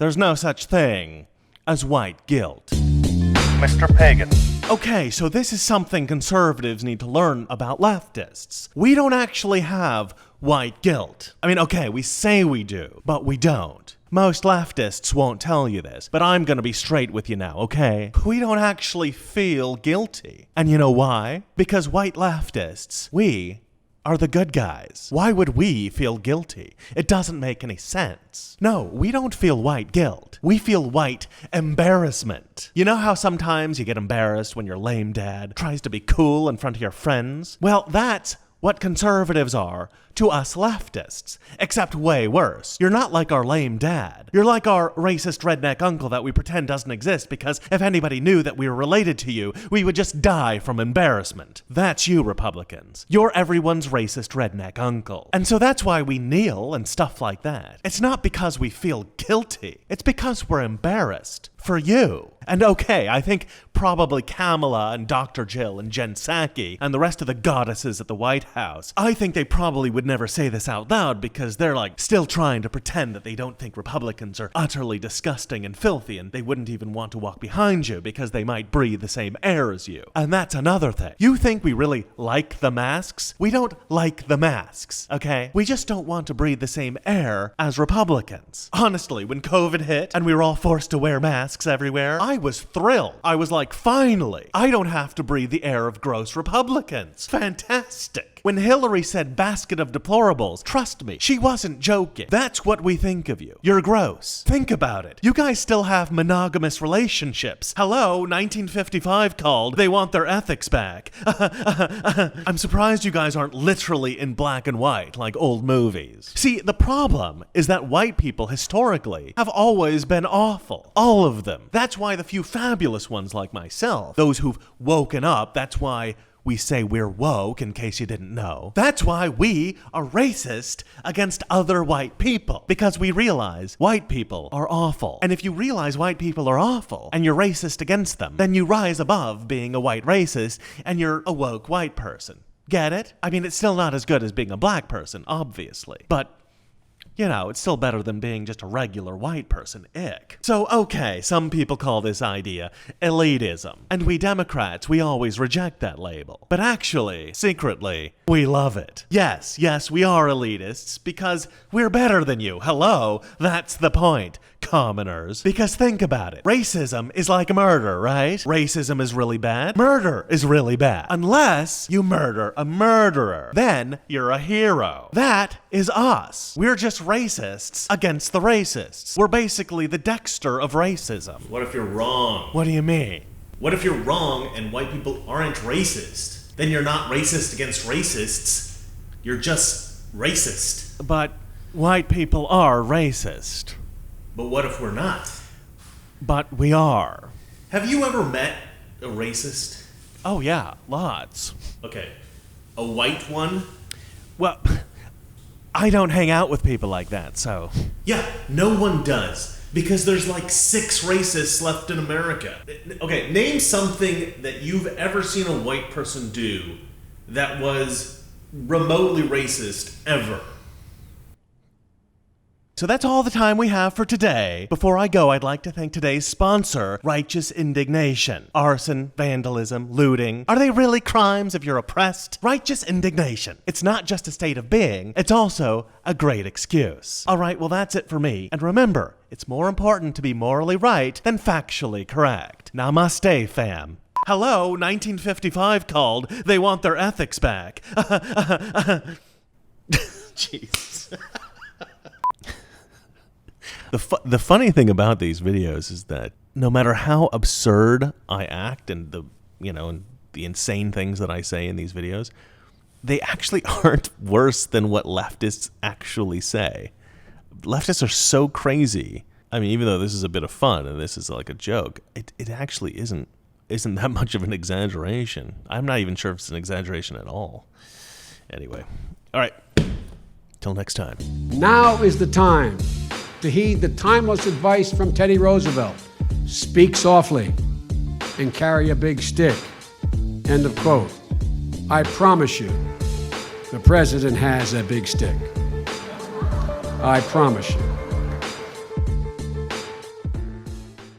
there's no such thing as white guilt. Mr. Pagan. Okay, so this is something conservatives need to learn about leftists. We don't actually have white guilt. I mean, okay, we say we do, but we don't. Most leftists won't tell you this, but I'm gonna be straight with you now, okay? We don't actually feel guilty. And you know why? Because white leftists, we are the good guys. Why would we feel guilty? It doesn't make any sense. No, we don't feel white guilt. We feel white embarrassment. You know how sometimes you get embarrassed when your lame dad tries to be cool in front of your friends? Well, that's what conservatives are to us leftists, except way worse. You're not like our lame dad. You're like our racist redneck uncle that we pretend doesn't exist because if anybody knew that we were related to you, we would just die from embarrassment. That's you, Republicans. You're everyone's racist redneck uncle. And so that's why we kneel and stuff like that. It's not because we feel guilty. It's because we're embarrassed for you. And okay, I think probably Kamala and Dr. Jill and Jen Psaki and the rest of the goddesses at the White House, I think they probably would never say this out loud because they're like still trying to pretend that they don't think Republicans are utterly disgusting and filthy and they wouldn't even want to walk behind you because they might breathe the same air as you. And that's another thing. You think we really like the masks? We don't like the masks, okay? We just don't want to breathe the same air as Republicans. Honestly, when COVID hit and we were all forced to wear masks everywhere, I was thrilled. I was like, finally, I don't have to breathe the air of gross Republicans. Fantastic. When Hillary said basket of deplorables, trust me, she wasn't joking. That's what we think of you. You're gross. Think about it. You guys still have monogamous relationships. Hello, 1955 called. They want their ethics back. I'm surprised you guys aren't literally in black and white like old movies. See, the problem is that white people historically have always been awful. All of them. That's why the few fabulous ones like myself, those who've woken up, that's why we say we're woke, in case you didn't know. That's why we are racist against other white people. Because we realize white people are awful. And if you realize white people are awful, and you're racist against them, then you rise above being a white racist, and you're a woke white person. Get it? I mean, it's still not as good as being a black person, obviously. But you know, it's still better than being just a regular white person. Ick. So, okay, some people call this idea elitism. And we Democrats, we always reject that label. But actually, secretly, we love it. Yes, we are elitists because we're better than you. Hello, that's the point, commoners. Because think about it. Racism is like murder, right? Racism is really bad. Murder is really bad. Unless you murder a murderer. Then you're a hero. That is us. We're just racists against the racists. We're basically the Dexter of racism. What if you're wrong? What do you mean? What if you're wrong and white people aren't racist? Then you're not racist against racists. You're just racist. But white people are racist. But what if we're not? But we are. Have you ever met a racist? Oh yeah, lots. Okay. A white one? Well, I don't hang out with people like that, so. Yeah, no one does. Because there's like 6 racists left in America. Okay, name something that you've ever seen a white person do that was remotely racist ever. So that's all the time we have for today. Before I go, I'd like to thank today's sponsor, Righteous Indignation. Arson, vandalism, looting. Are they really crimes if you're oppressed? Righteous Indignation. It's not just a state of being, it's also a great excuse. Alright, well that's it for me. And remember, it's more important to be morally right than factually correct. Namaste, fam. Hello, 1955 called. They want their ethics back. Jeez. The funny thing about these videos is that no matter how absurd I act and the insane things that I say in these videos, they actually aren't worse than what leftists actually say. Leftists are so crazy. I mean, even though this is a bit of fun and this is like a joke, it actually isn't that much of an exaggeration. I'm not even sure if it's an exaggeration at all. Anyway, all right. Till next time. Now is the time to heed the timeless advice from Teddy Roosevelt. Speak softly and carry a big stick. End of quote. I promise you, the president has a big stick. I promise you.